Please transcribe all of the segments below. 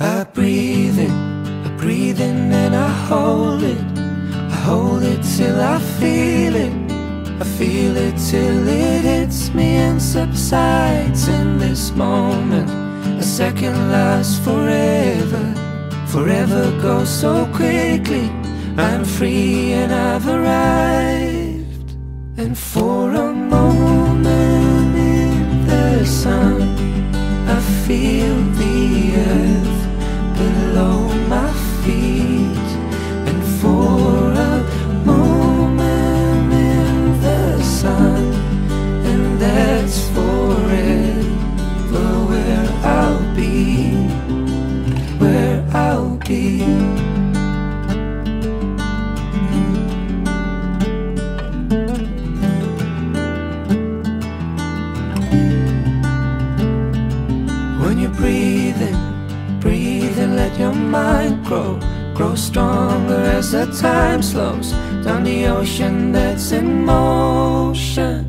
I breathe in and I hold it till I feel it. I feel it till it hits me and subsides in this moment. A second lasts forever, forever goes so quickly. I'm free and I've arrived. And for a moment in the sun, I feel the earth below my feet. And for a moment in the sun, and that's forever where I'll be, where I'll be. When you're breathing, breathe and let your mind grow stronger as the time slows down the ocean that's in motion.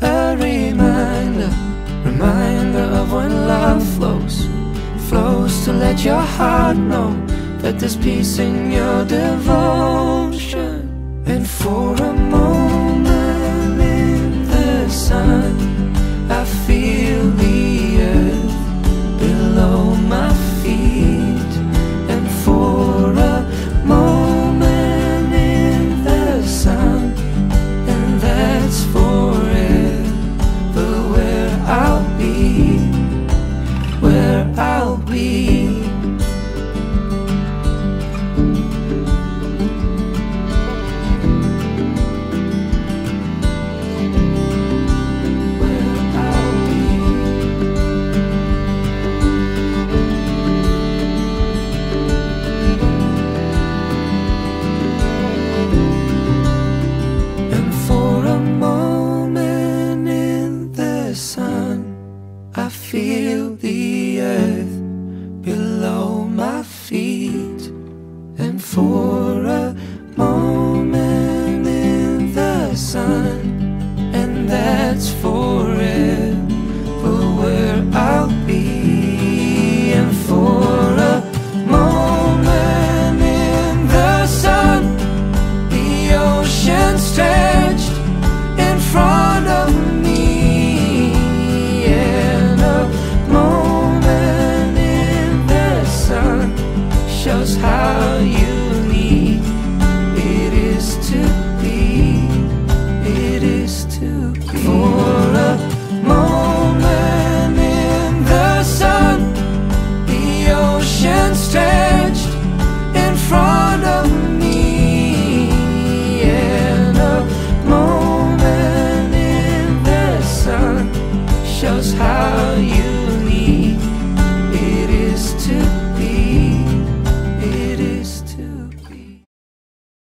A reminder of when love flows to let your heart know that there's peace in your devotion. And for a moment in the sun, I feel the earth below my feet. And for a moment in the sun, and that's forever where I'll be, where I'll be. I feel the earth below my feet. And for a moment in the sun, and that's forever where I'll be. And for a moment in the sun, the ocean stretched in front of me. Shows how unique it is to be, it is to be. For a moment in the sun, the ocean stretched in front of me. And a moment in the sun shows how you